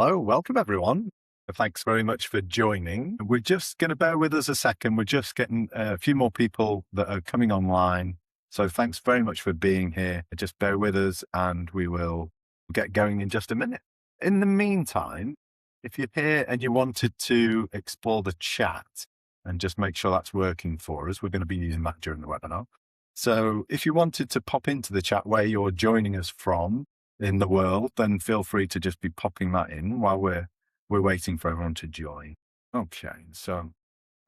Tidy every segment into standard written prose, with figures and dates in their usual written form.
Hello, welcome everyone. Thanks very much for joining. We're just going to bear with us a second. We're just getting a few more people that are coming online. So thanks very much for being here. Just bear with us and we will get going in just a minute. In the meantime, if you're here and you wanted to explore the chat and just make sure that's working for us, we're going to be using that during the webinar. So if you wanted to pop into the chat where you're joining us from in the world, then feel free to just be popping that in while we're waiting for everyone to join. Okay, so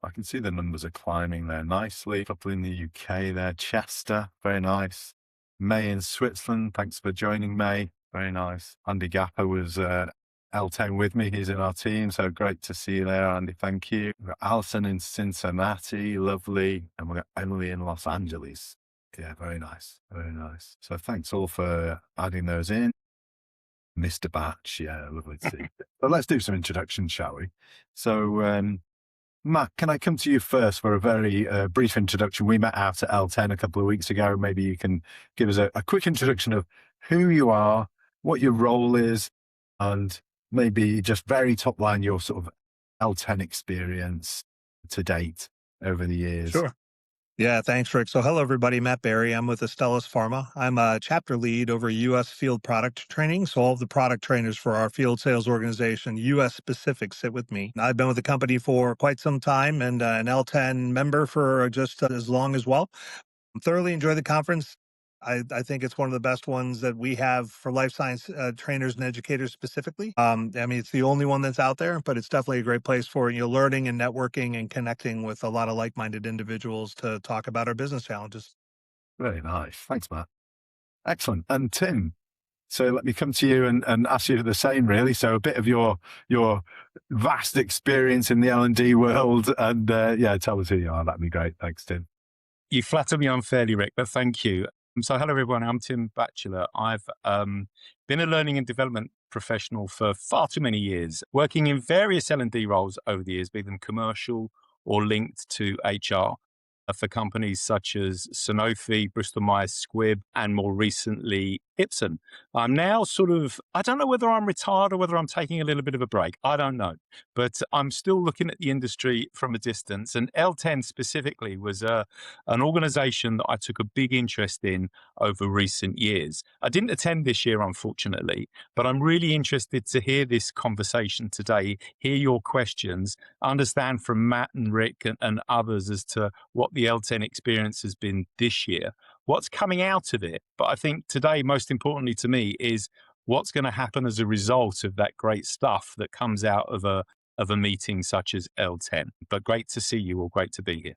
I can see the numbers are climbing there nicely. Couple in the UK there, Chester, very nice. May in Switzerland, thanks for joining, May. Very nice. Andy Gapper was L10 with me. He's in our team, so great to see you there, Andy. Thank you. We've got Alison in Cincinnati, lovely. And we've got Emily in Los Angeles. Yeah, very nice. Very nice. So thanks all for adding those in. Mr. Batch, yeah, lovely to see. But let's do some introductions, shall we? So, Matt, can I come to you first for a very brief introduction? We met out at L10 a couple of weeks ago. Maybe you can give us a quick introduction of who you are, what your role is, and maybe just very top line your sort of L10 experience to date over the years. Sure. Yeah, thanks, Rick. So hello, everybody. Matt Berry. I'm with Astellas Pharma. I'm a chapter lead over U.S. field product training. So all of the product trainers for our field sales organization, U.S. specific, sit with me. I've been with the company for quite some time and an L10 member for just as long as well. Thoroughly enjoy the conference. I think it's one of the best ones that we have for life science trainers and educators specifically. I mean, it's the only one that's out there, but it's definitely a great place for learning and networking and connecting with a lot of like-minded individuals to talk about our business challenges. Very nice. Thanks, Matt. Excellent. And Tim, so let me come to you and ask you the same, really. So a bit of your vast experience in the L&D world, and yeah, tell us who you are. That'd be great. Thanks, Tim. You flatter me unfairly, Rick, but thank you. So hello, everyone. I'm Tim Batchelor. I've been a learning and development professional for far too many years, working in various L&D roles over the years, be them commercial or linked to HR for companies such as Sanofi, Bristol-Myers Squibb, and more recently, Ipsen. I'm now I don't know whether I'm retired or whether I'm taking a little bit of a break. I don't know. But I'm still looking at the industry from a distance. And L10 specifically was an organization that I took a big interest in over recent years. I didn't attend this year, unfortunately, but I'm really interested to hear this conversation today, hear your questions, understand from Matt and Rick and others as to what the L10 experience has been this year, what's coming out of it. But I think today, most importantly to me, is what's going to happen as a result of that great stuff that comes out of a meeting such as L10. But great to see you all. Great to be here.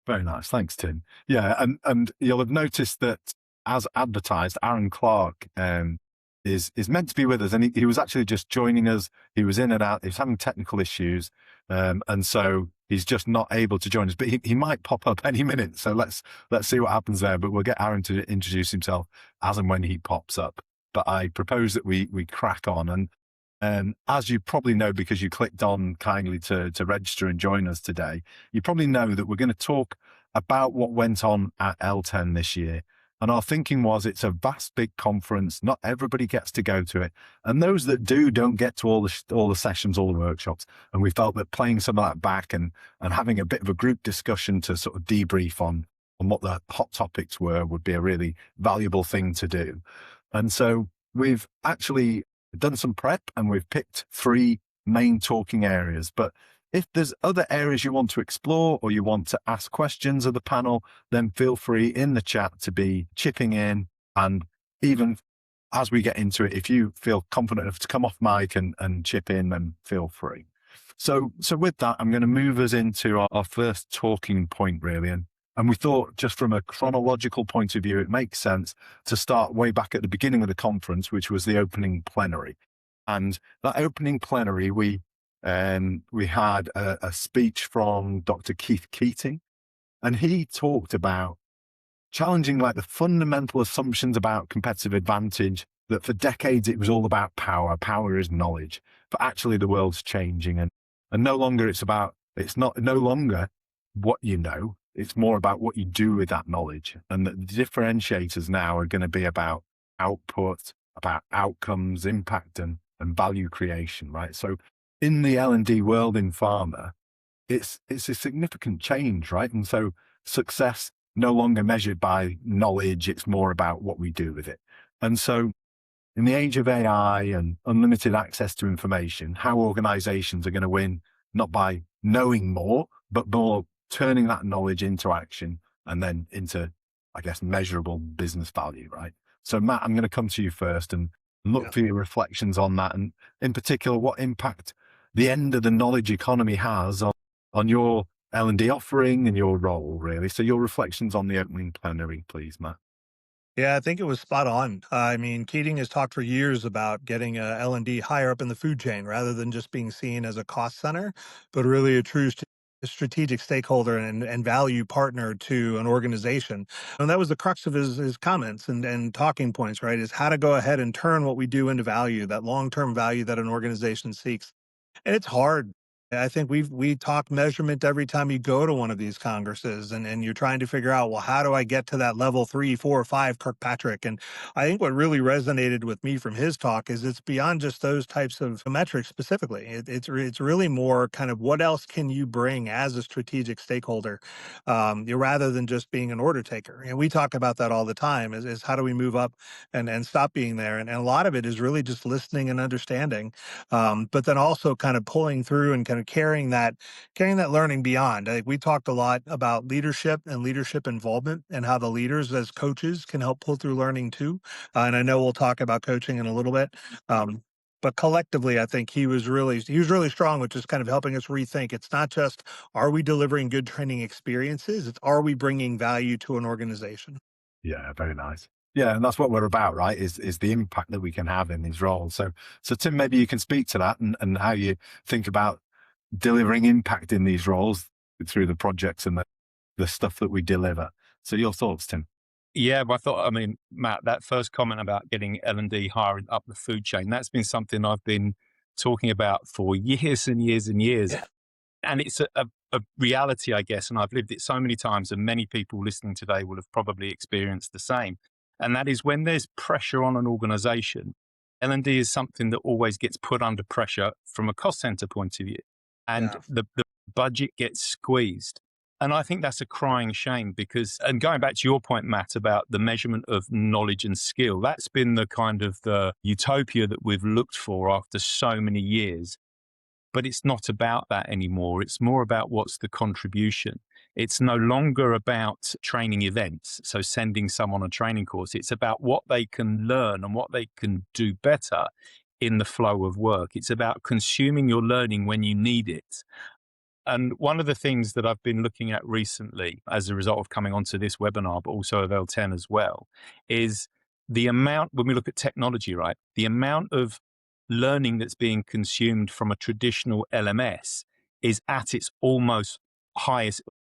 Very nice. Thanks, Tim. Yeah, and you'll have noticed that as advertised, Aaron Clark is meant to be with us, and he was actually just joining us. He was in and out. He was having technical issues, and so he's just not able to join us. But he might pop up any minute. So let's see what happens there. But we'll get Aaron to introduce himself as and when he pops up. But I propose that we crack on. And as you probably know, because you clicked on kindly to register and join us today, you probably know that we're going to talk about what went on at L10 this year. And our thinking was it's a vast, big conference. Not everybody gets to go to it. And those that do don't get to all the sessions, all the workshops. And we felt that playing some of that back and having a bit of a group discussion to sort of debrief on what the hot topics were would be a really valuable thing to do. And so we've actually done some prep and we've picked 3 main talking areas. But if there's other areas you want to explore or you want to ask questions of the panel, then feel free in the chat to be chipping in. And even as we get into it, if you feel confident enough to come off mic and chip in, then feel free. So with that, I'm going to move us into our first talking point, really. And we thought, just from a chronological point of view, it makes sense to start way back at the beginning of the conference, which was the opening plenary. And that opening plenary, we had a speech from Dr. Keith Keating, and he talked about challenging like the fundamental assumptions about competitive advantage, that for decades it was all about power. Power is knowledge, but actually the world's changing, and no longer it's no longer what you know. It's more about what you do with that knowledge. And the differentiators now are going to be about output, about outcomes, impact and and value creation, right? So in the L&D world in pharma, it's a significant change, right? And so success no longer measured by knowledge, it's more about what we do with it. And so in the age of AI and unlimited access to information, how organizations are going to win, not by knowing more, but more turning that knowledge into action and then into, I guess, measurable business value, right? So Matt, I'm going to come to you first and look for your reflections on that. And in particular, what impact the end of the knowledge economy has on your L&D offering and your role, really. So your reflections on the opening plenary, please, Matt. Yeah, I think it was spot on. I mean, Keating has talked for years about getting L&D higher up in the food chain rather than just being seen as a cost center, but really a true strategic stakeholder and value partner to an organization. And that was the crux of his comments and talking points, right? Is how to go ahead and turn what we do into value, that long-term value that an organization seeks. And it's hard. I think we talk measurement every time you go to one of these congresses and you're trying to figure out, well, how do I get to that level 3, 4, 5 Kirkpatrick? And I think what really resonated with me from his talk is it's beyond just those types of metrics specifically. It's really more kind of what else can you bring as a strategic stakeholder, rather than just being an order taker. And we talk about that all the time is how do we move up and stop being there? And a lot of it is really just listening and understanding, but then also kind of pulling through and kind of carrying that learning beyond. I think we talked a lot about leadership and leadership involvement and how the leaders as coaches can help pull through learning too. And I know we'll talk about coaching in a little bit. But collectively, I think he was really strong, which is kind of helping us rethink. It's not just are we delivering good training experiences? It's are we bringing value to an organization? Yeah, very nice. Yeah, and that's what we're about, right? Is the impact that we can have in these roles. So Tim, maybe you can speak to that and how you think about delivering impact in these roles through the projects and the stuff that we deliver. So your thoughts, Tim? Yeah, but I mean, Matt, that first comment about getting L&D higher up the food chain, that's been something I've been talking about for years and years and years. Yeah. And it's a reality, I guess, and I've lived it so many times, and many people listening today will have probably experienced the same. And that is when there's pressure on an organization, L&D is something that always gets put under pressure from a cost center point of view. And the budget gets squeezed. And I think that's a crying shame because, and going back to your point, Matt, about the measurement of knowledge and skill, that's been the kind of the utopia that we've looked for after so many years. But it's not about that anymore. It's more about what's the contribution. It's no longer about training events, so sending someone a training course. It's about what they can learn and what they can do better in the flow of work. It's about consuming your learning when you need it. And one of the things that I've been looking at recently as a result of coming onto this webinar, but also of L10 as well, is the amount, when we look at technology, right, the amount of learning that's being consumed from a traditional LMS is at its almost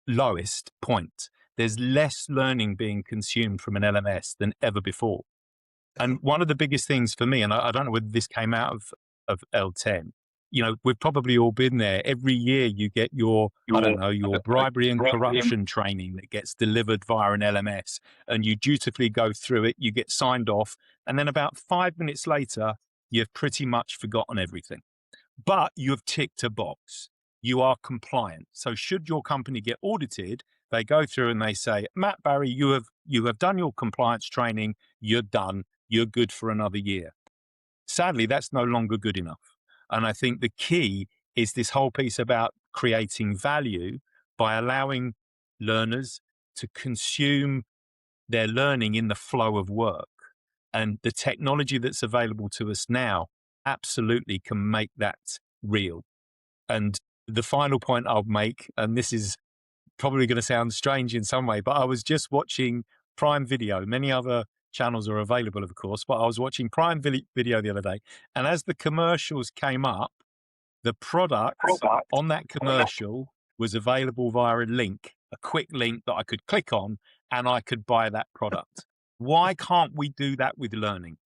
lowest point. There's less learning being consumed from an LMS than ever before. And one of the biggest things for me, and I don't know whether this came out of L10, you know, we've probably all been there. Every year you get your bribery and corruption training that gets delivered via an LMS, and you dutifully go through it, you get signed off, and then about 5 minutes later, you've pretty much forgotten everything. But you've ticked a box. You are compliant. So should your company get audited, they go through and they say, Matt Barry, you have done your compliance training, you're done, you're good for another year. Sadly, that's no longer good enough. And I think the key is this whole piece about creating value by allowing learners to consume their learning in the flow of work. And the technology that's available to us now absolutely can make that real. And the final point I'll make, and this is probably going to sound strange in some way, but I was just watching Prime Video. Many other channels are available, of course, but I was watching Prime Video the other day. And as the commercials came up, the product on that commercial was available via a link, a quick link that I could click on and I could buy that product. Why can't we do that with learning?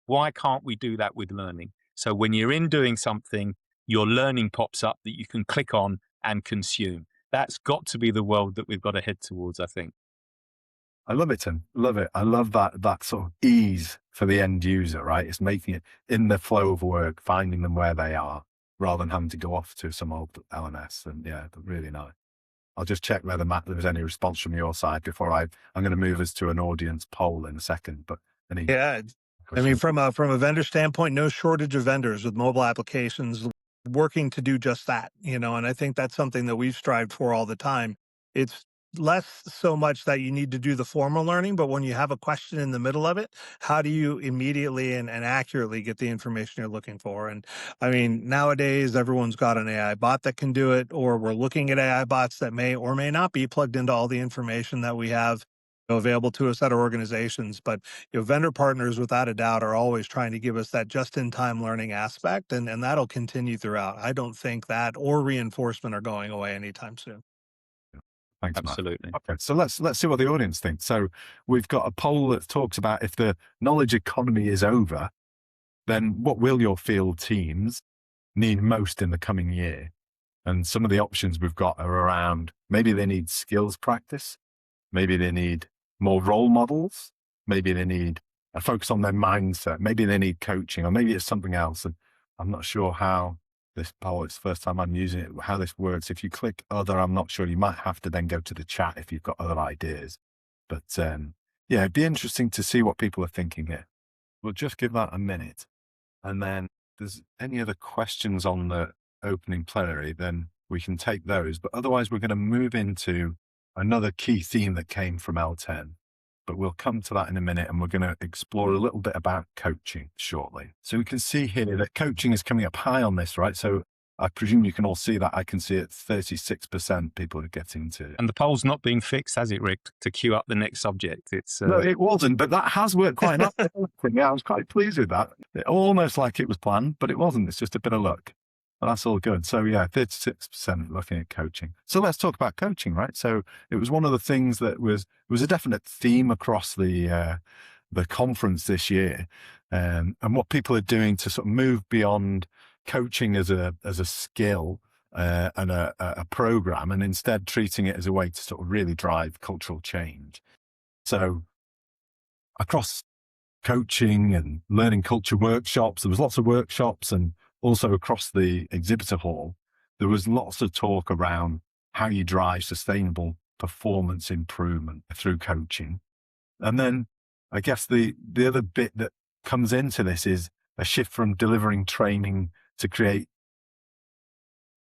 Why can't we do that with learning? So when you're in doing something, your learning pops up that you can click on and consume. That's got to be the world that we've got to head towards, I think. I love it, Tim. Love it. I love that sort of ease for the end user, right? It's making it in the flow of work, finding them where they are, rather than having to go off to some old LMS. And yeah, really nice. I'll just check whether, Matt, there was any response from your side before I'm going to move us to an audience poll in a second. But any Yeah. I mean, questions? from a vendor standpoint, no shortage of vendors with mobile applications working to do just that, and I think that's something that we've strived for all the time. It's less so much that you need to do the formal learning, but when you have a question in the middle of it, how do you immediately and accurately get the information you're looking for? And I mean, nowadays, everyone's got an AI bot that can do it, or we're looking at AI bots that may or may not be plugged into all the information that we have available to us at our organizations. But vendor partners, without a doubt, are always trying to give us that just-in-time learning aspect, and that'll continue throughout. I don't think that or reinforcement are going away anytime soon. Thanks, Matt. Absolutely. Okay, so let's see what the audience thinks. So we've got a poll that talks about if the knowledge economy is over, then what will your field teams need most in the coming year? And some of the options we've got are around maybe they need skills practice, maybe they need more role models, maybe they need a focus on their mindset, maybe they need coaching, or maybe it's something else. And I'm not sure how this poll, it's the first time I'm using it, how this works. If you click other, I'm not sure, you might have to then go to the chat if you've got other ideas. But yeah, it'd be interesting to see what people are thinking here. We'll just give that a minute. And then if there's any other questions on the opening plenary, then we can take those. But otherwise, we're going to move into another key theme that came from L10. But we'll come to that in a minute, and we're going to explore a little bit about coaching shortly. So we can see here that coaching is coming up high on this, right? So I presume you can all see that. I can see it 36% people are getting to. And the poll's not being fixed, has it, Rick, to queue up the next subject? It's No, it wasn't, but that has worked quite enough. Yeah, I was quite pleased with that. Almost like it was planned, but it wasn't. It's just a bit of luck. But that's all good. So yeah, 36% looking at coaching. So let's talk about coaching, right? So it was one of the things that was a definite theme across the conference this year, and what people are doing to sort of move beyond coaching as a skill and a program, and instead treating it as a way to sort of really drive cultural change. So across coaching and learning culture workshops, there was lots of workshops, and also across the exhibitor hall, there was lots of talk around how you drive sustainable performance improvement through coaching. And then I guess the other bit that comes into this is a shift from delivering training to create.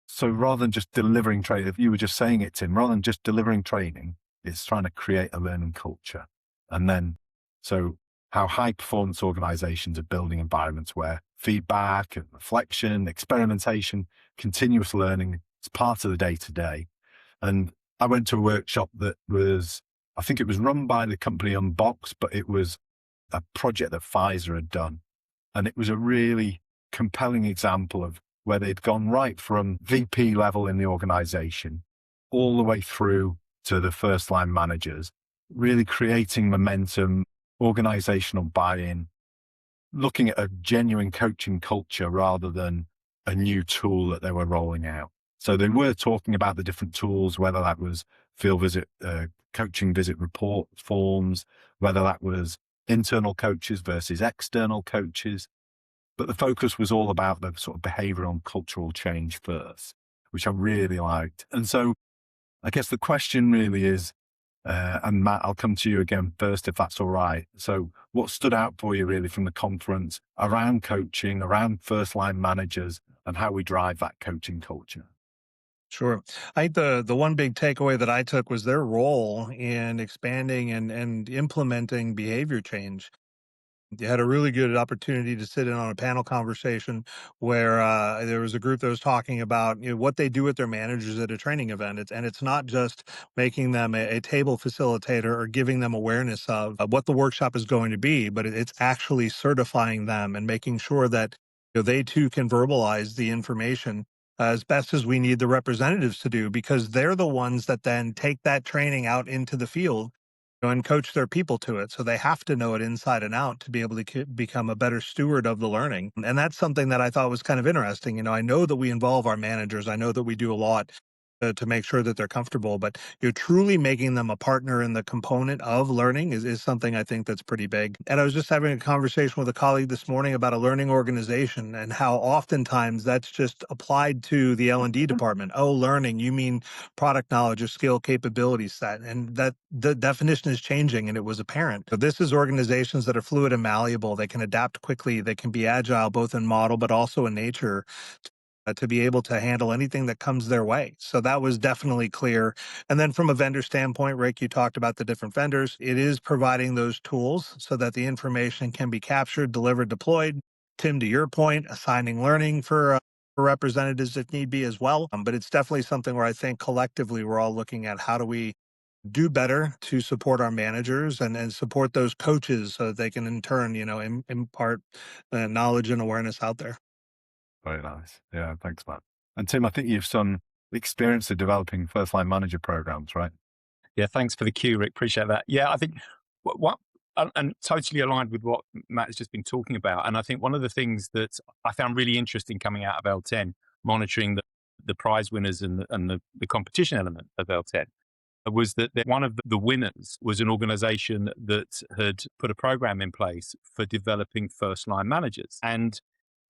So rather than just delivering training, if you were just saying it, Tim, rather than just delivering training, it's trying to create a learning culture. And then, so how high performance organizations are building environments where feedback and reflection, experimentation, continuous learning is part of the day to day. And I went to a workshop that was, I think it was run by the company Unbox, but it was a project that Pfizer had done. And it was a really compelling example of where they'd gone right from VP level in the organization all the way through to the first line managers, really creating momentum, organizational buy-in, looking at a genuine coaching culture rather than a new tool that they were rolling out. So they were talking about the different tools, whether that was field visit, coaching visit report forms, whether that was internal coaches versus external coaches. But the focus was all about the sort of behavioral and cultural change first, which I really liked. And so I guess the question really is, and Matt, I'll come to you again first, if that's all right. So what stood out for you really from the conference around coaching, around first line managers, and how we drive that coaching culture? Sure. I think the one big takeaway that I took was their role in expanding and implementing behavior change. You had a really good opportunity to sit in on a panel conversation where there was a group that was talking about what they do with their managers at a training event. It's not just making them a table facilitator or giving them awareness of what the workshop is going to be, but it's actually certifying them and making sure that they too can verbalize the information as best as we need the representatives to do, because they're the ones that then take that training out into the field and coach their people to it. So they have to know it inside and out to be able to become a better steward of the learning. And that's something that I thought was kind of interesting. I know that we involve our managers. I know that we do a lot to make sure that they're comfortable, but you're truly making them a partner in the component of learning is something I think that's pretty big. And I was just having a conversation with a colleague this morning about a learning organization and how oftentimes that's just applied to the L&D department. Oh, learning, you mean product knowledge or skill capability set. And that the definition is changing, and it was apparent. So this is organizations that are fluid and malleable. They can adapt quickly. They can be agile, both in model, but also in nature, to be able to handle anything that comes their way. So that was definitely clear. And then from a vendor standpoint, Rick, you talked about the different vendors. It is providing those tools so that the information can be captured, delivered, deployed. Tim, to your point, assigning learning for representatives if need be as well. But it's definitely something where I think collectively we're all looking at how do we do better to support our managers and support those coaches so that they can in turn, impart knowledge and awareness out there. Very nice. Yeah, thanks, Matt. And Tim, I think you've some experience of developing first-line manager programs, right? Yeah, thanks for the cue, Rick. Appreciate that. Yeah, I think what and totally aligned with what Matt has just been talking about. And I think one of the things that I found really interesting coming out of L10, monitoring the prize winners and the competition element of L10, was that one of the winners was an organization that had put a program in place for developing first line managers. And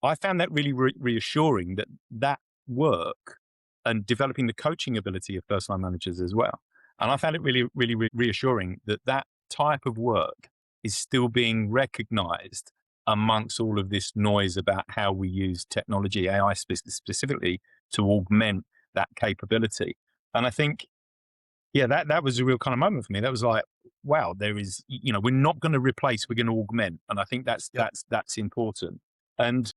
I found that really reassuring that work and developing the coaching ability of first line managers as well. And I found it really, really reassuring that type of work is still being recognized amongst all of this noise about how we use technology, AI specifically, to augment that capability. And I think, yeah, that was a real kind of moment for me. That was like, wow, there is, we're not going to replace, we're going to augment. And I think that's important. And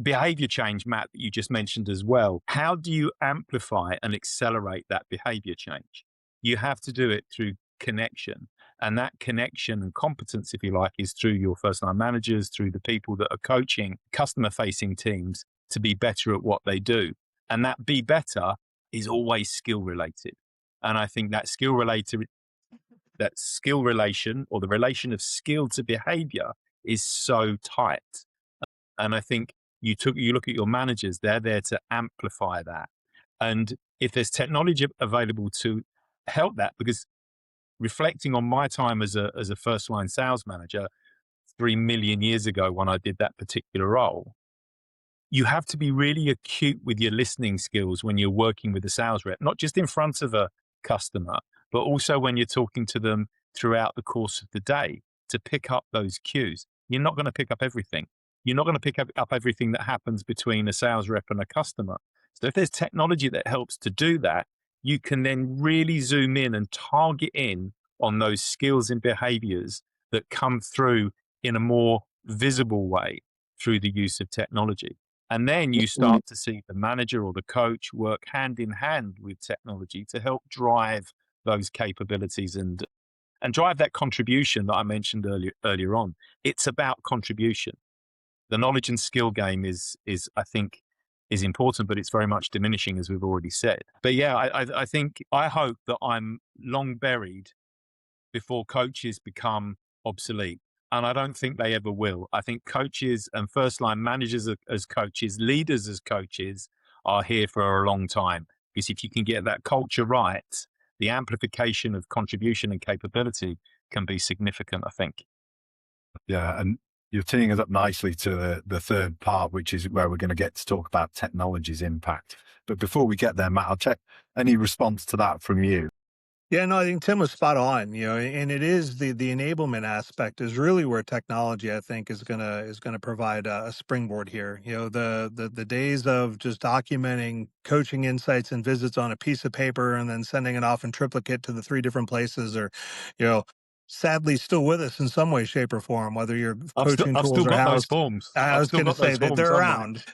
behavior change, Matt, that you just mentioned as well. How do you amplify and accelerate that behavior change? You have to do it through connection. And that connection and competence, if you like, is through your first line managers, through the people that are coaching customer facing teams to be better at what they do. And that be better is always skill related. And I think that skill relation or the relation of skill to behavior is so tight. And I think you look at your managers, they're there to amplify that. And if there's technology available to help that, because reflecting on my time as a first line sales manager 3 million years ago when I did that particular role, you have to be really acute with your listening skills when you're working with a sales rep, not just in front of a customer, but also when you're talking to them throughout the course of the day to pick up those cues. You're not going to pick up everything. You're not going to pick up everything that happens between a sales rep and a customer. So if there's technology that helps to do that, you can then really zoom in and target in on those skills and behaviors that come through in a more visible way through the use of technology. And then you start to see the manager or the coach work hand in hand with technology to help drive those capabilities and drive that contribution that I mentioned earlier on. It's about contribution. The knowledge and skill game is I think is important, but it's very much diminishing, as we've already said. But yeah, I hope that I'm long buried before coaches become obsolete. And I don't think they ever will. I think coaches and first line managers as coaches, leaders as coaches are here for a long time. Because if you can get that culture right, the amplification of contribution and capability can be significant, I think. Yeah, and you're teeing us up nicely to the third part, which is where we're going to get to talk about technology's impact. But before we get there, Matt, I'll check any response to that from you. Yeah, no, I think Tim was spot on, and it is the enablement aspect is really where technology, I think, is gonna provide a springboard here. The days of just documenting coaching insights and visits on a piece of paper and then sending it off in triplicate to the 3 different places are, sadly still with us in some way, shape, or form, whether your coaching I've tools still are got those housed. forms. I I've was still going to got say those that forms they're somewhere. around.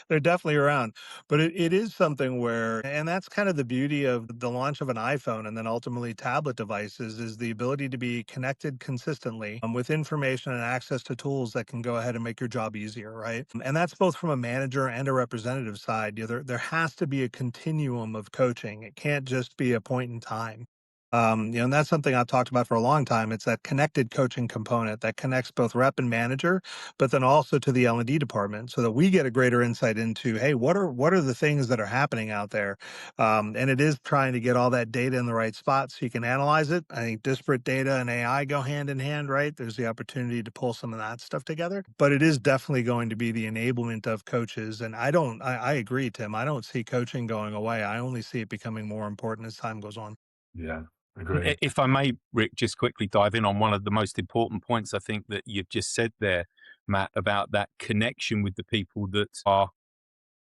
They're definitely around. But it is something where, and that's kind of the beauty of the launch of an iPhone and then ultimately tablet devices, is the ability to be connected consistently with information and access to tools that can go ahead and make your job easier, right? And that's both from a manager and a representative side. There has to be a continuum of coaching. It can't just be a point in time. And that's something I've talked about for a long time. It's that connected coaching component that connects both rep and manager, but then also to the L&D department, so that we get a greater insight into, hey, what are the things that are happening out there? And it is trying to get all that data in the right spot so you can analyze it. I think disparate data and AI go hand in hand, right? There's the opportunity to pull some of that stuff together, but it is definitely going to be the enablement of coaches. And I agree, Tim. I don't see coaching going away. I only see it becoming more important as time goes on. Yeah, agree. If I may, Rick, just quickly dive in on one of the most important points I think that you've just said there, Matt, about that connection with the people that are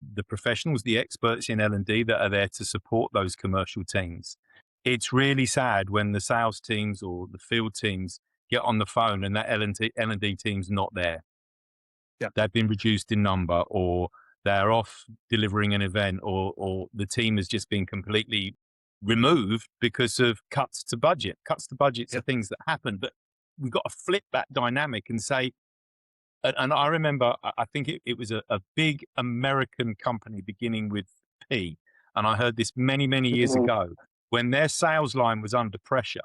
the professionals, the experts in L&D that are there to support those commercial teams. It's really sad when the sales teams or the field teams get on the phone and that L&D team's not there. Yeah. They've been reduced in number, or they're off delivering an event, or the team has just been completely removed because of cuts to budget. Cuts to budgets are things that happen, but we've got to flip that dynamic and say, and I remember, I think it was a big American company beginning with P. And I heard this many, many years ago. When their sales line was under pressure,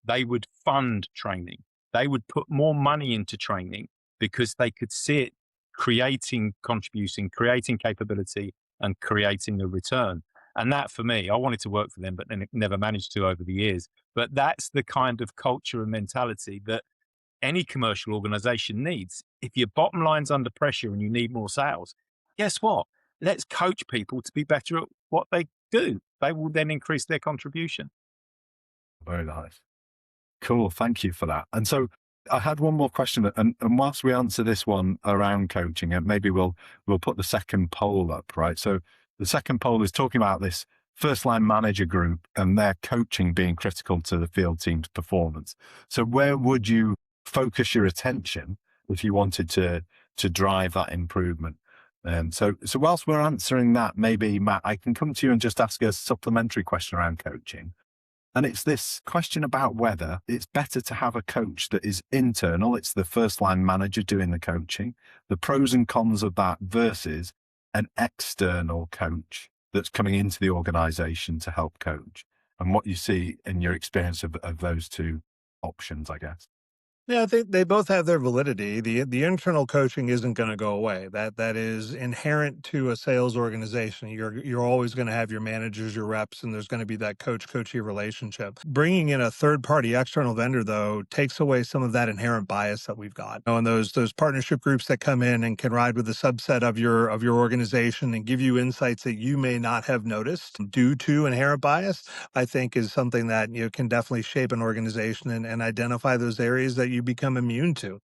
they would fund training. They would put more money into training because they could see it creating contribution, creating capability, and creating a return. And that, for me, I wanted to work for them, but then it never managed to over the years. But that's the kind of culture and mentality that any commercial organization needs. If your bottom line's under pressure and you need more sales, guess what? Let's coach people to be better at what they do. They will then increase their contribution. Very nice. Cool. Thank you for that. And so I had one more question, and whilst we answer this one around coaching, and maybe we'll put the second poll up, right? So the second poll is talking about this first line manager group and their coaching being critical to the field team's performance. So where would you focus your attention if you wanted to drive that improvement? So whilst we're answering that, maybe Matt, I can come to you and just ask a supplementary question around coaching. And it's this question about whether it's better to have a coach that is internal. It's the first line manager doing the coaching, the pros and cons of that versus an external coach that's coming into the organization to help coach, and what you see in your experience of those two options, I guess. Yeah, I think they both have their validity. The internal coaching isn't going to go away. That is inherent to a sales organization. You're always going to have your managers, your reps, and there's going to be that coach-coachee relationship. Bringing in a third-party external vendor, though, takes away some of that inherent bias that we've got. And those partnership groups that come in and can ride with a subset of your organization and give you insights that you may not have noticed due to inherent bias, I think is something that can definitely shape an organization and identify those areas that you become immune to.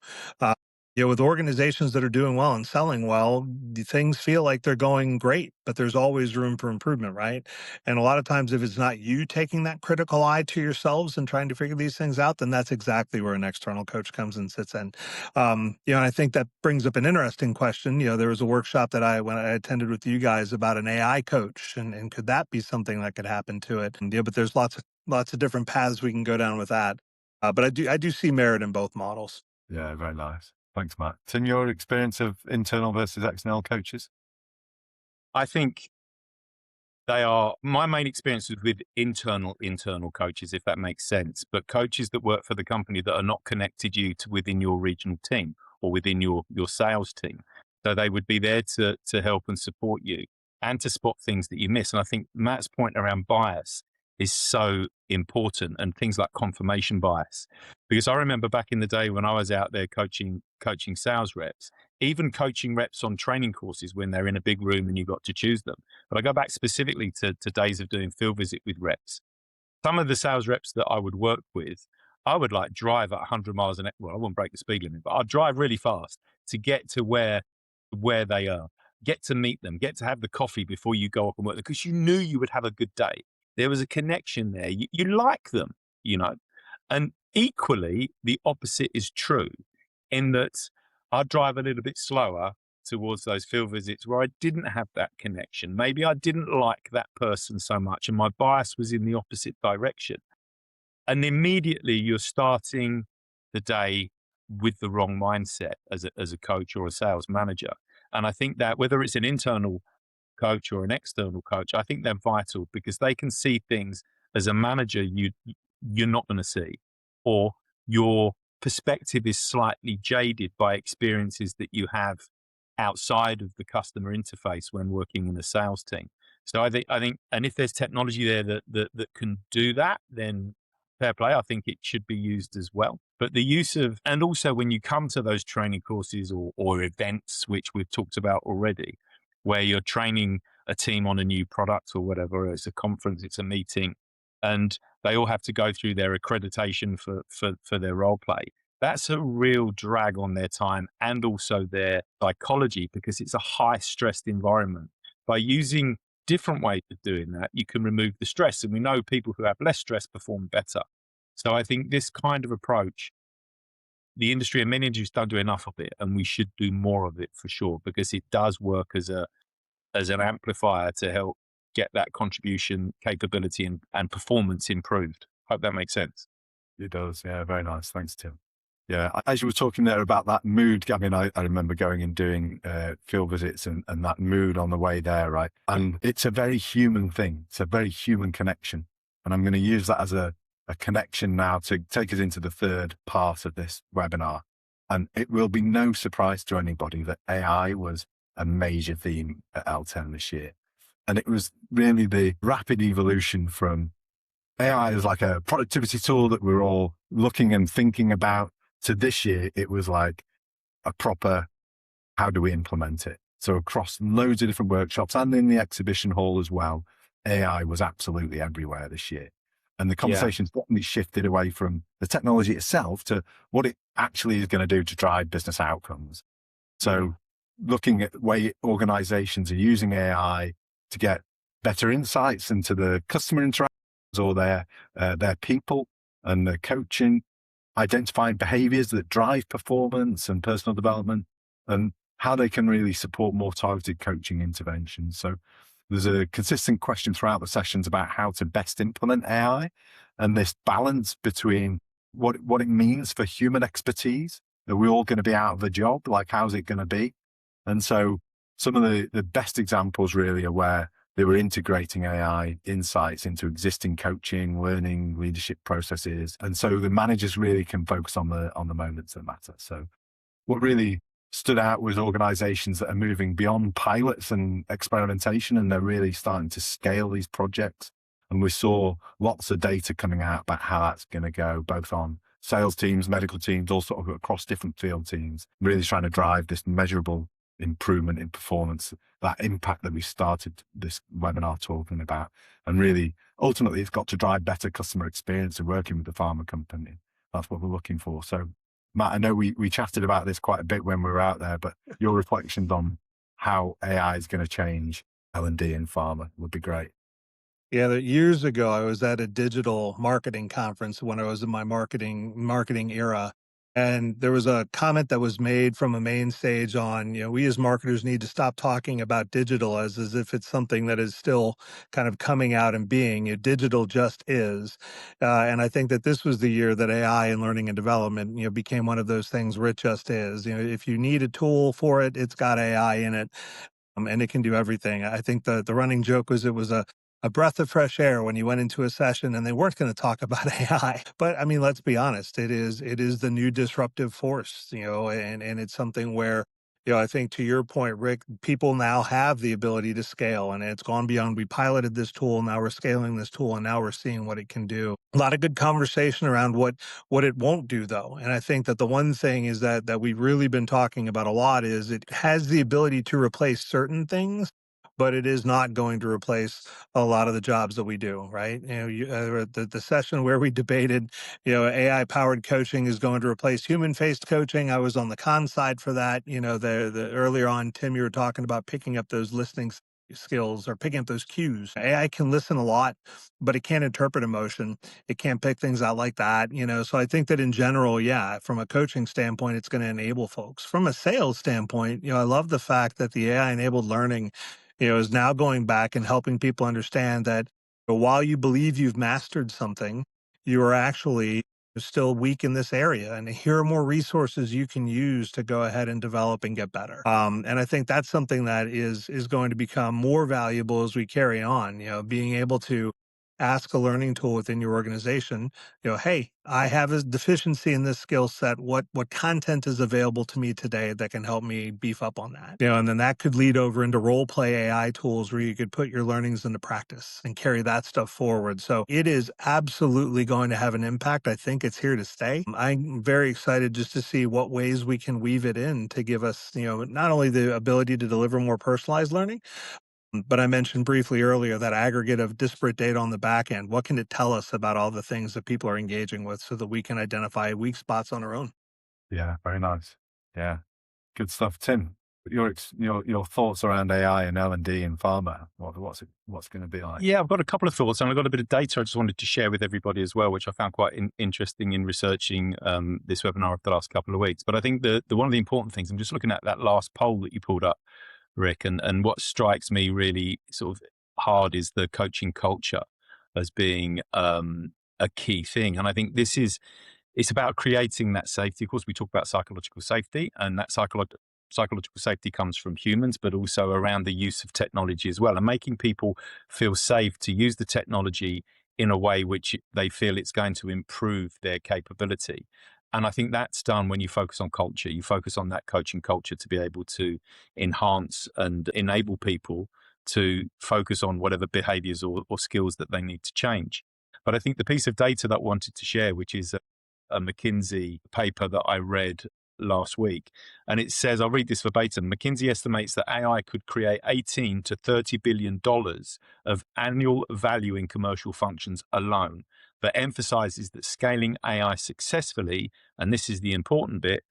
With organizations that are doing well and selling well, things feel like they're going great, but there's always room for improvement, right? And a lot of times, if it's not you taking that critical eye to yourselves and trying to figure these things out, then that's exactly where an external coach comes and sits in. And I think that brings up an interesting question. There was a workshop that when I attended with you guys about an AI coach, and could that be something that could happen to it? And, but there's lots of different paths we can go down with that. But I do see merit in both models. Yeah, very nice. Thanks, Matt. Tim, your experience of internal versus external coaches? I think my main experience is with internal coaches, if that makes sense, but coaches that work for the company that are not connected you to within your regional team or within your sales team. So they would be there to help and support you and to spot things that you miss. And I think Matt's point around bias is so important, and things like confirmation bias. Because I remember back in the day when I was out there coaching sales reps, even coaching reps on training courses when they're in a big room and you've got to choose them. But I go back specifically to days of doing field visit with reps. Some of the sales reps that I would work with, I would like drive at 100 miles an hour. Well, I wouldn't break the speed limit, but I'd drive really fast to get to where they are, get to meet them, get to have the coffee before you go up and work, because you knew you would have a good day. There was a connection there. You like them, And equally, the opposite is true, in that I'd drive a little bit slower towards those field visits where I didn't have that connection. Maybe I didn't like that person so much and my bias was in the opposite direction. And immediately you're starting the day with the wrong mindset as a coach or a sales manager. And I think that whether it's an internal coach or an external coach, I think they're vital because they can see things as a manager, you're not going to see, or your perspective is slightly jaded by experiences that you have outside of the customer interface when working in a sales team. So I think, and if there's technology there that can do that, then fair play. I think it should be used as well. But the use of, and also when you come to those training courses or events, which we've talked about already, where you're training a team on a new product or whatever, it's a conference, it's a meeting, and they all have to go through their accreditation for their role play. That's a real drag on their time and also their psychology, because it's a high stressed environment. By using different ways of doing that, you can remove the stress. And we know people who have less stress perform better. So I think this kind of approach, the industry and many industries don't do enough of it, and we should do more of it for sure, because it does work as an amplifier to help get that contribution capability and performance improved. Hope that makes sense. It does. Yeah, very nice. Thanks, Tim. Yeah, as you were talking there about that mood, I mean, I remember going and doing field visits and that mood on the way there, right? And it's a very human thing. It's a very human connection. And I'm going to use that as a connection now to take us into the third part of this webinar. And it will be no surprise to anybody that AI was a major theme at L10 this year. And it was really the rapid evolution from AI as like a productivity tool that we're all looking and thinking about, to this year, it was like a proper, how do we implement it? So across loads of different workshops and in the exhibition hall as well, AI was absolutely everywhere this year. And the conversation's definitely shifted away from the technology itself to what it actually is going to do to drive business outcomes. So looking at the way organizations are using AI to get better insights into the customer interactions or their people and their coaching, identifying behaviors that drive performance and personal development, and how they can really support more targeted coaching interventions. So there's a consistent question throughout the sessions about how to best implement AI and this balance between what it means for human expertise. Are we all going to be out of a job? Like, how's it going to be? And so some of the best examples really are where they were integrating AI insights into existing coaching, learning, leadership processes. And so the managers really can focus on the moments that matter. So what really stood out was organizations that are moving beyond pilots and experimentation, and they're really starting to scale these projects. And we saw lots of data coming out about how that's going to go, both on sales teams, medical teams, all sort of across different field teams, really trying to drive this measurable improvement in performance, that impact that we started this webinar talking about. And really, ultimately, it's got to drive better customer experience of working with the pharma company. That's what we're looking for. So, Matt, I know we chatted about this quite a bit when we were out there, but your reflections on how AI is going to change L&D in pharma would be great. Yeah, years ago, I was at a digital marketing conference when I was in my marketing era. And there was a comment that was made from a main stage on, we as marketers need to stop talking about digital as if it's something that is still kind of coming out and being. Digital just is. And I think that this was the year that AI and learning and development, became one of those things where it just is. If you need a tool for it, it's got AI in it. And it can do everything. I think the running joke was it was a breath of fresh air when you went into a session and they weren't going to talk about AI. But I mean, let's be honest, it is the new disruptive force, and it's something where, I think to your point, Rick, people now have the ability to scale, and it's gone beyond, we piloted this tool, now we're scaling this tool, and now we're seeing what it can do. A lot of good conversation around what it won't do, though. And I think that the one thing is that we've really been talking about a lot is it has the ability to replace certain things, but it is not going to replace a lot of the jobs that we do, right? The session where we debated, AI powered coaching is going to replace human faced coaching. I was on the con side for that. The earlier on, Tim, you were talking about picking up those listening skills or picking up those cues. AI can listen a lot, but it can't interpret emotion. It can't pick things out like that, So I think that in general, from a coaching standpoint, it's going to enable folks. From a sales standpoint, I love the fact that the AI enabled learning is now going back and helping people understand that while you believe you've mastered something, you are actually still weak in this area. And here are more resources you can use to go ahead and develop and get better. And I think that's something that is going to become more valuable as we carry on, being able to ask a learning tool within your organization, hey, I have a deficiency in this skill set. What content is available to me today that can help me beef up on that? And then that could lead over into role play AI tools where you could put your learnings into practice and carry that stuff forward. So it is absolutely going to have an impact. I think it's here to stay. I'm very excited just to see what ways we can weave it in to give us, not only the ability to deliver more personalized learning, but I mentioned briefly earlier that aggregate of disparate data on the back end. What can it tell us about all the things that people are engaging with so that we can identify weak spots on our own? Yeah, very nice. Yeah, good stuff. Tim, your thoughts around AI and L&D in pharma, what's going to be like? Yeah, I've got a couple of thoughts, and I've got a bit of data I just wanted to share with everybody as well, which I found quite interesting in researching this webinar over the last couple of weeks. But I think the one of the important things, I'm just looking at that last poll that you pulled up, Rick, and what strikes me really sort of hard is the coaching culture as being a key thing. And I think it's about creating that safety. Of course, we talk about psychological safety, and that psychological safety comes from humans, but also around the use of technology as well, and making people feel safe to use the technology in a way which they feel it's going to improve their capability. And I think that's done when you focus on culture. You focus on that coaching culture to be able to enhance and enable people to focus on whatever behaviors or skills that they need to change. But I think the piece of data that I wanted to share, which is a McKinsey paper that I read last week, and it says, I'll read this verbatim: McKinsey estimates that AI could create $18 to $30 billion of annual value in commercial functions alone, but emphasizes that scaling AI successfully, and this is the important bit,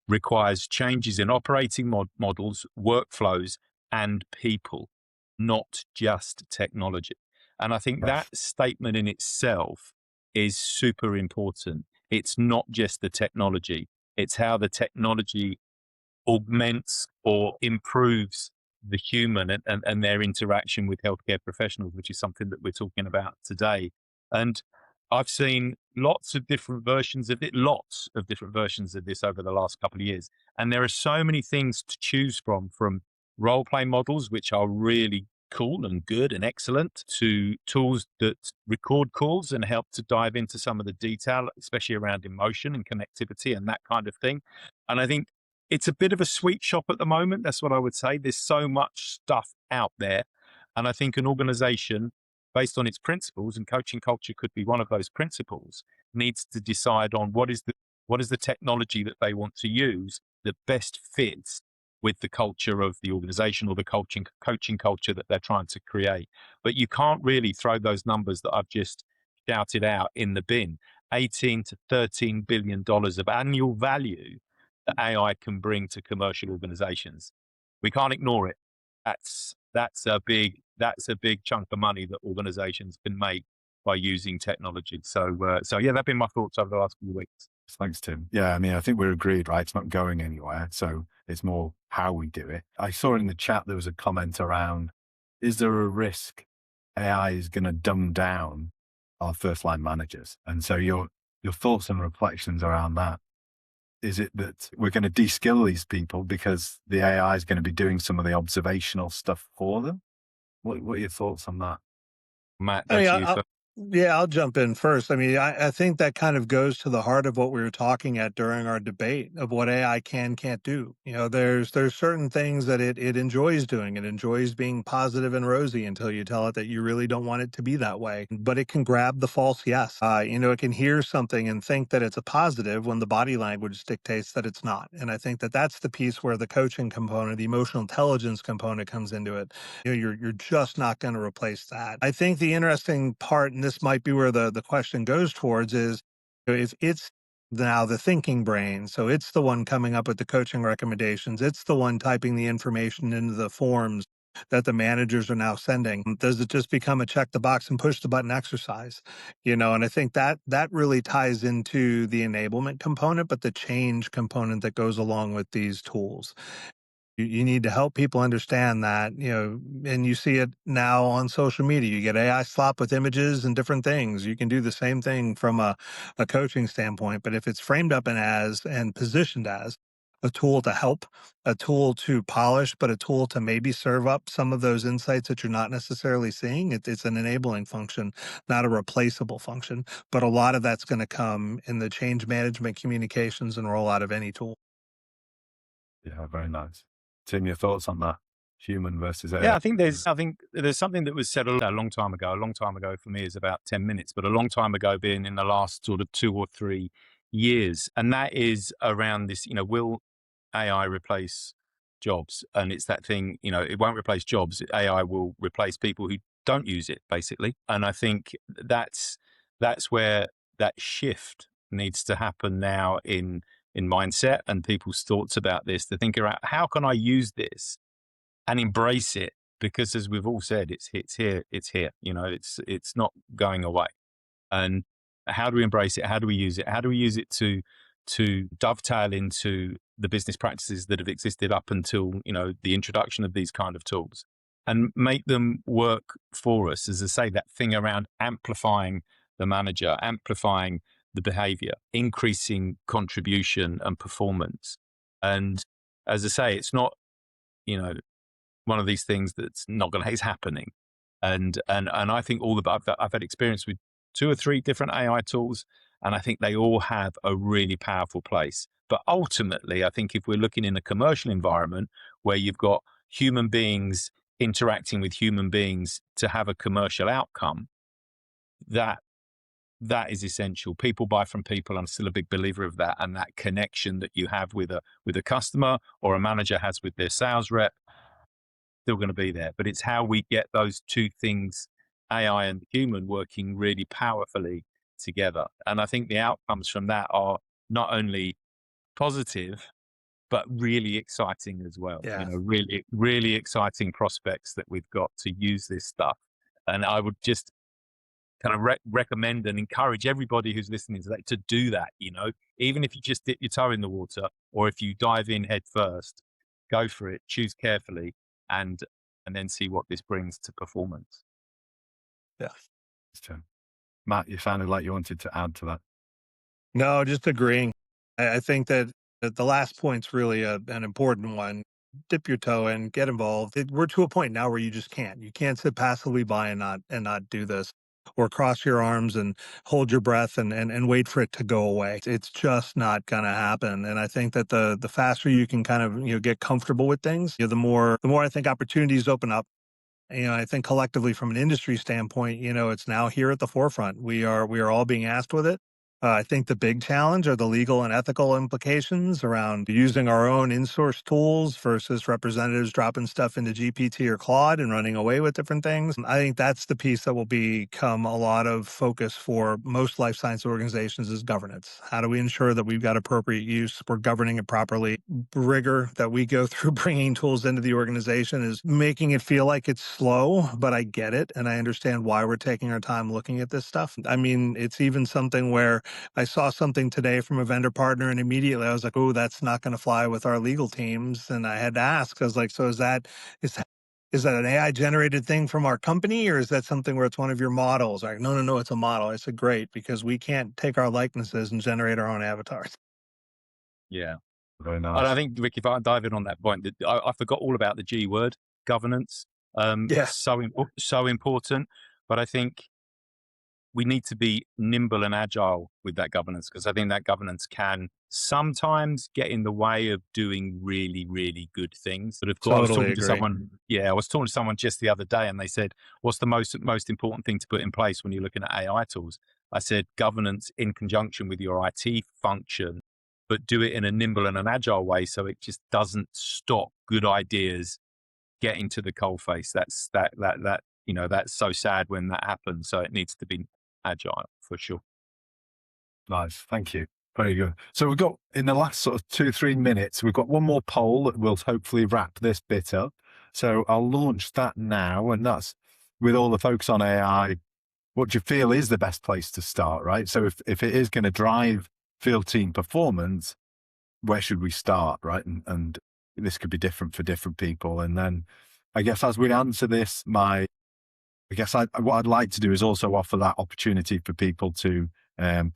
requires changes in operating models, workflows, and people, not just technology. And I think that statement in itself is super important. It's not just the technology, it's how the technology augments or improves the human and their interaction with healthcare professionals, which is something that we're talking about today. And I've seen lots of different versions of this over the last couple of years. And there are so many things to choose from role play models, which are really cool and good and excellent, to tools that record calls and help to dive into some of the detail, especially around emotion and connectivity and that kind of thing. And I think it's a bit of a sweet shop at the moment. That's what I would say. There's so much stuff out there. And I think an organization, based on its principles, and coaching culture could be one of those principles, needs to decide on what is the technology that they want to use that best fits with the culture of the organization or the coaching culture that they're trying to create. But you can't really throw those numbers that I've just shouted out in the bin. $18 to $13 billion of annual value that AI can bring to commercial organizations. We can't ignore it. That's a big chunk of money that organizations can make by using technology. So yeah, that've been my thoughts over the last few weeks. Thanks, Tim. Yeah, I mean, I think we're agreed, right? It's not going anywhere. So it's more how we do it. I saw in the chat, there was a comment around, is there a risk AI is going to dumb down our first line managers? And so your thoughts and reflections around that. Is it that we're going to de-skill these people because the AI is going to be doing some of the observational stuff for them? What are your thoughts on that? Matt, that's I'll jump in first. I mean, I think that kind of goes to the heart of what we were talking at during our debate of what AI can't do. There's certain things that it enjoys doing. It enjoys being positive and rosy until you tell it that you really don't want it to be that way. But it can grab the false yes. It can hear something and think that it's a positive when the body language dictates that it's not. And I think that that's the piece where the coaching component, the emotional intelligence component comes into it. You're just not going to replace that. I think the interesting part, and this might be where the question goes towards, is if it's now the thinking brain, so it's the one coming up with the coaching recommendations, it's the one typing the information into the forms that the managers are now sending. Does it just become a check the box and push the button exercise? And I think that really ties into the enablement component, but the change component that goes along with these tools. You need to help people understand that, and you see it now on social media. You get AI slop with images and different things. You can do the same thing from a coaching standpoint, but if it's framed up and positioned as, a tool to help, a tool to polish, but a tool to maybe serve up some of those insights that you're not necessarily seeing. It's an enabling function, not a replaceable function. But a lot of that's going to come in the change management, communications, and rollout of any tool. Yeah, very nice. Tim, your thoughts on that? Human versus AI? Yeah, I think there's something that was said a long time ago. A long time ago for me is about 10 minutes, but a long time ago being in the last sort of 2 or 3 years. And that is around this, will AI replace jobs? And it's that thing, it won't replace jobs. AI will replace people who don't use it, basically. And I think that's where that shift needs to happen now in mindset and people's thoughts about this, to think about how can I use this and embrace it, because as we've all said, it's here, it's not going away. And how do we embrace it? How do we use it? How do we use it to dovetail into the business practices that have existed up until, the introduction of these kind of tools, and make them work for us? As I say, that thing around amplifying the manager, amplifying the behavior, increasing contribution and performance. And as I say, it's not, one of these things that's not going to, it's happening. And I think I've had experience with 2 or 3 different AI tools, and I think they all have a really powerful place. But ultimately, I think if we're looking in a commercial environment where you've got human beings interacting with human beings to have a commercial outcome, that is essential. People buy from people. I'm still a big believer of that. And that connection that you have with a customer, or a manager has with their sales rep, still going to be there. But it's how we get those 2 things, AI and human, working really powerfully together. And I think the outcomes from that are not only positive, but really exciting as well. Yeah. Really, really exciting prospects that we've got to use this stuff. And I would just kind of recommend and encourage everybody who's listening to that to do that. Even if you just dip your toe in the water, or if you dive in head first, go for it, choose carefully, and then see what this brings to performance. Yeah. Matt, you sounded like you wanted to add to that. No, just agreeing. I think that the last point's really an important one. Dip your toe in, get involved. We're to a point now where you just can't. You can't sit passively by and not do this, or cross your arms and hold your breath and wait for it to go away. It's just not going to happen. And I think that the faster you can kind of get comfortable with things, the more I think opportunities open up. I think collectively from an industry standpoint, it's now here at the forefront. We are all being asked with it. I think the big challenge are the legal and ethical implications around using our own in-source tools versus representatives dropping stuff into GPT or Claude and running away with different things. I think that's the piece that will become a lot of focus for most life science organizations, is governance. How do we ensure that we've got appropriate use, we're governing it properly? Rigor that we go through bringing tools into the organization is making it feel like it's slow, but I get it. And I understand why we're taking our time looking at this stuff. I mean, it's even something where I saw something today from a vendor partner, and immediately I was like, oh, that's not going to fly with our legal teams. And I had to ask, I was like, so is that an AI generated thing from our company, or is that something where it's one of your models? Like, no, it's a model. I said, great, because we can't take our likenesses and generate our own avatars. Yeah. Very nice. And I think, Rick, if I dive in on that point, I forgot all about the G word, governance. Yeah. So important. But I think we need to be nimble and agile with that governance, because I think that governance can sometimes get in the way of doing really, really good things. But of course, Totally I was talking to someone just the other day, and they said, what's the most important thing to put in place when you're looking at AI tools? I said, governance in conjunction with your IT function, but do it in a nimble and an agile way, so it just doesn't stop good ideas getting to the coalface. That's so sad when that happens. So it needs to be agile for sure. Nice. Thank you. Very good. So we've got, in the last sort of 2-3 minutes, we've got one more poll that will hopefully wrap this bit up. So I'll launch that now. And that's, with all the focus on AI, what do you feel is the best place to start, right? So if it is going to drive field team performance, where should we start, right? And this could be different for different people. And then I guess as we answer this, what I'd like to do is also offer that opportunity for people to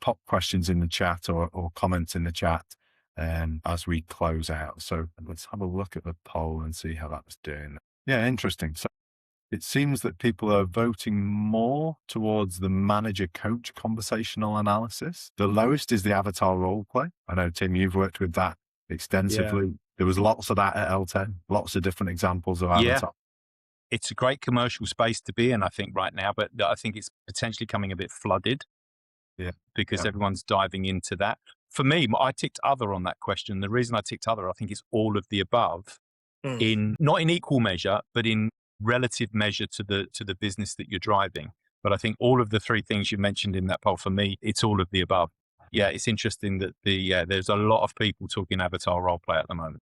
pop questions in the chat or comments in the chat. as we close out. So let's have a look at the poll and see how that's doing. Yeah, interesting. So it seems that people are voting more towards the manager-coach conversational analysis. The lowest is the avatar role play. I know, Tim, you've worked with that extensively. There was lots of that at L10, lots of different examples of avatar. It's a great commercial space to be in, I think, right now, but I think it's potentially coming a bit flooded because everyone's diving into that. For me, I ticked other on that question. The reason I ticked other, I think, is all of the above in not in equal measure, but in relative measure to the business that you're driving. But I think all of the three things you mentioned in that poll, for me, it's all of the above. Yeah, it's interesting that there's a lot of people talking avatar role play at the moment.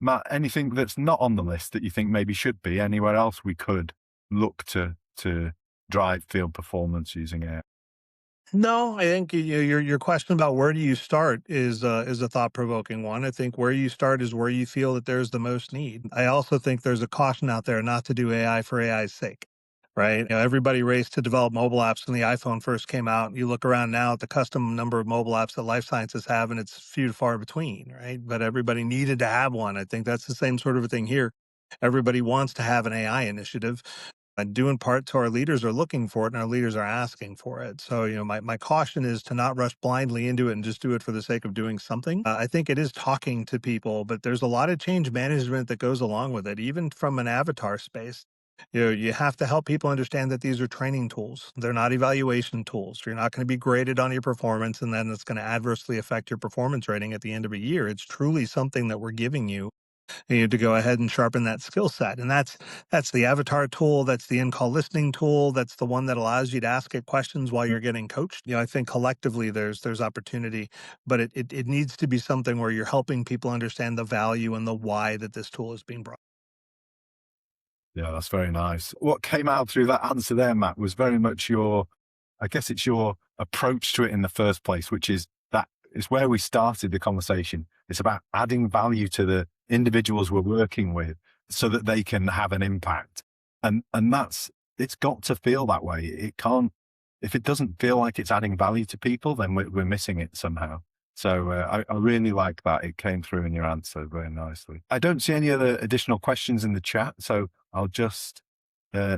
Matt, anything that's not on the list that you think maybe should be? Anywhere else we could look to drive field performance using AI? No, I think your question about where do you start is a thought-provoking one. I think where you start is where you feel that there's the most need. I also think there's a caution out there not to do AI for AI's sake, right? Everybody raced to develop mobile apps when the iPhone first came out. You look around now at the custom number of mobile apps that life sciences have, and it's few and far between, right? But everybody needed to have one. I think that's the same sort of a thing here. Everybody wants to have an AI initiative. And due in part to our leaders are looking for it and our leaders are asking for it. So, my caution is to not rush blindly into it and just do it for the sake of doing something. I think it is talking to people, but there's a lot of change management that goes along with it, even from an avatar space. You have to help people understand that these are training tools. They're not evaluation tools. You're not going to be graded on your performance and then it's going to adversely affect your performance rating at the end of a year. It's truly something that we're giving you to go ahead and sharpen that skill set. And that's the avatar tool. That's the in-call listening tool. That's the one that allows you to ask it questions while you're getting coached. I think collectively there's opportunity, but it needs to be something where you're helping people understand the value and the why that this tool is being brought. Yeah, that's very nice. What came out through that answer there, Matt, was very much I guess it's your approach to it in the first place, which is that it's where we started the conversation. It's about adding value to the individuals we're working with so that they can have an impact. And it's got to feel that way. It can't, if it doesn't feel like it's adding value to people, then we're missing it somehow. So I really like that. It came through in your answer very nicely. I don't see any other additional questions in the chat, so I'll just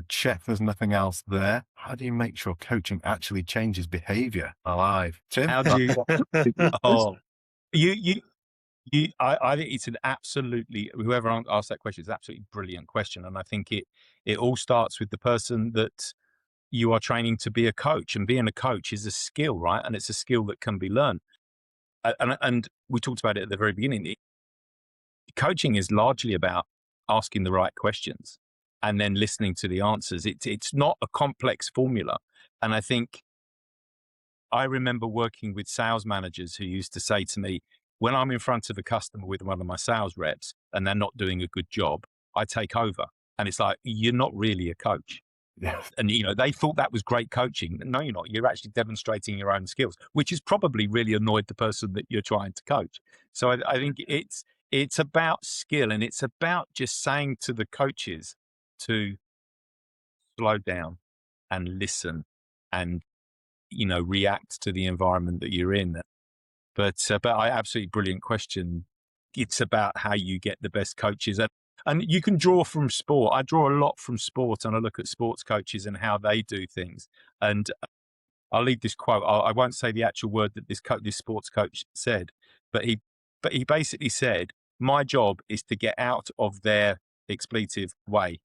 check there's nothing else there. How do you make sure coaching actually changes behavior alive? Tim? How do you? I think it's an absolutely, whoever asked that question, is an absolutely brilliant question. And I think it all starts with the person that you are training to be a coach, and being a coach is a skill, right? And it's a skill that can be learned. And we talked about it at the very beginning. Coaching is largely about asking the right questions and then listening to the answers. It's not a complex formula. And I think I remember working with sales managers who used to say to me, when I'm in front of a customer with one of my sales reps and they're not doing a good job, I take over. And it's like, you're not really a coach. Yes. And, they thought that was great coaching. No, you're not. You're actually demonstrating your own skills, which has probably really annoyed the person that you're trying to coach. So I think it's about skill, and it's about just saying to the coaches to slow down and listen and, react to the environment that you're in. But I absolutely brilliant question. It's about how you get the best coaches. And you can draw from sport. I draw a lot from sport, and I look at sports coaches and how they do things. And I'll leave this quote. I won't say the actual word that this sports coach said, but he basically said, my job is to get out of their expletive way.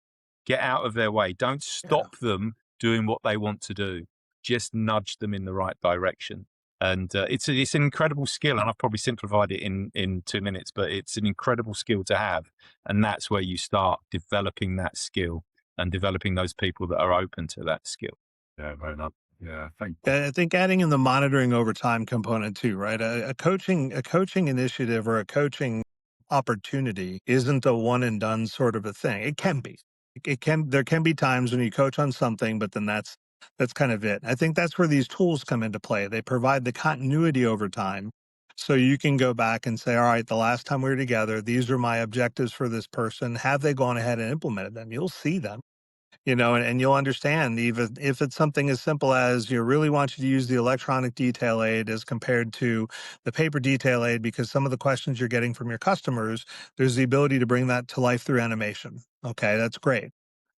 Get out of their way. Don't stop them doing what they want to do. Just nudge them in the right direction. And it's an incredible skill, and I've probably simplified it in 2 minutes, but it's an incredible skill to have. And that's where you start developing that skill and developing those people that are open to that skill. Yeah, very nice. Yeah, thank you. I think adding in the monitoring over time component too, right? A coaching initiative or a coaching opportunity isn't a one and done sort of a thing. It can be. There can be times when you coach on something, but then that's kind of it. I think that's where these tools come into play. They provide the continuity over time. So you can go back and say, all right, the last time we were together, these are my objectives for this person. Have they gone ahead and implemented them? You'll see them. and you'll understand even if it's something as simple as you really want you to use the electronic detail aid as compared to the paper detail aid, because some of the questions you're getting from your customers, there's the ability to bring that to life through animation. Okay, that's great.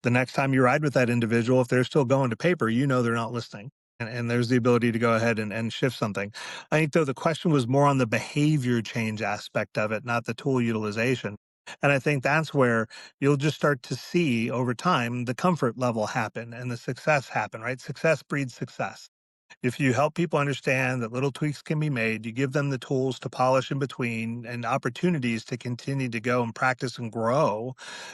The next time you ride with that individual, if they're still going to paper, they're not listening. And there's the ability to go ahead and shift something. I think, though, the question was more on the behavior change aspect of it, not the tool utilization. And I think that's where you'll just start to see over time the comfort level happen and the success happen, right? Success breeds success. If you help people understand that little tweaks can be made, you give them the tools to polish in between and opportunities to continue to go and practice and grow,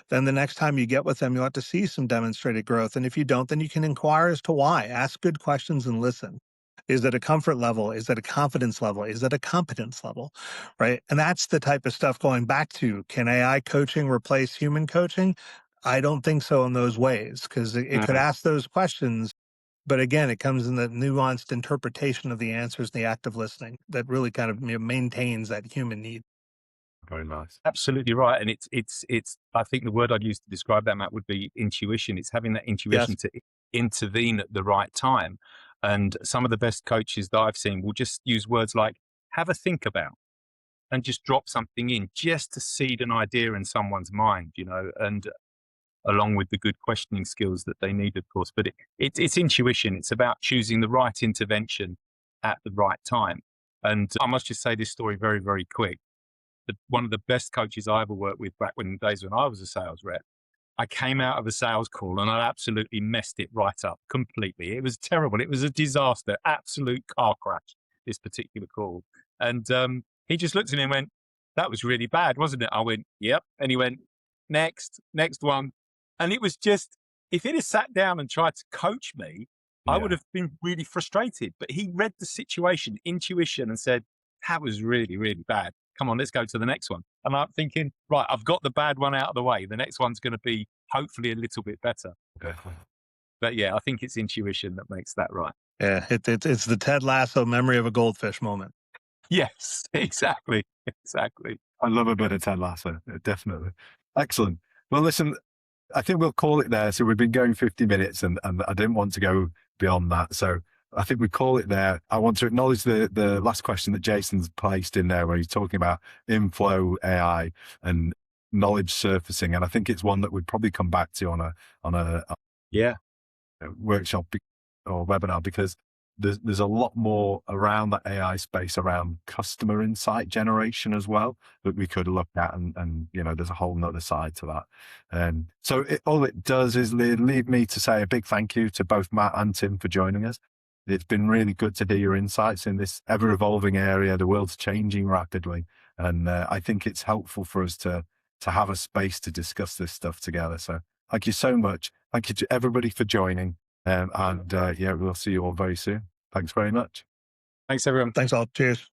then the next time you get with them, you'll have to see some demonstrated growth. And if you don't, then you can inquire as to why. Ask good questions and listen. Is it a comfort level? Is it a confidence level? Is it a competence level? Right. And that's the type of stuff going back to, can AI coaching replace human coaching? I don't think so in those ways, because it could ask those questions. But again, it comes in the nuanced interpretation of the answers and the active listening that really kind of maintains that human need. Very nice. Absolutely right. And it's, I think the word I'd use to describe that, Matt, would be intuition. It's having that intuition to intervene at the right time. And some of the best coaches that I've seen will just use words like have a think about and just drop something in just to seed an idea in someone's mind, and along with the good questioning skills that they need, of course. But it's intuition. It's about choosing the right intervention at the right time. And I must just say this story very, very quick. One of the best coaches I ever worked with back in the days when I was a sales rep, I came out of a sales call and I absolutely messed it right up completely. It was terrible. It was a disaster, absolute car crash, this particular call. And he just looked at me and went, that was really bad, wasn't it? I went, yep. And he went, next one. And it was just, if he'd have sat down and tried to coach me, I would have been really frustrated. But he read the situation, intuition, and said, that was really, really bad. Come on, let's go to the next one. And I'm thinking, right, I've got the bad one out of the way. The next one's going to be hopefully a little bit better. Definitely. But yeah, I think it's intuition that makes that right. Yeah, it's the Ted Lasso memory of a goldfish moment. Yes, exactly. I love a bit of Ted Lasso, definitely. Excellent. Well, listen, I think we'll call it there. So we've been going 50 minutes and I didn't want to go beyond that. So I think we call it there. I want to acknowledge the last question that Jason's placed in there where he's talking about inflow AI and knowledge surfacing. And I think it's one that we'd probably come back to on a workshop or webinar, because there's a lot more around that AI space around customer insight generation as well that we could look at, and there's a whole nother side to that. So all it does is lead me to say a big thank you to both Matt and Tim for joining us. It's been really good to hear your insights in this ever evolving area. The world's changing rapidly, and I think it's helpful for us to have a space to discuss this stuff together. So thank you so much. Thank you to everybody for joining. We'll see you all very soon. Thanks very much. Thanks, everyone. Thanks all. Cheers.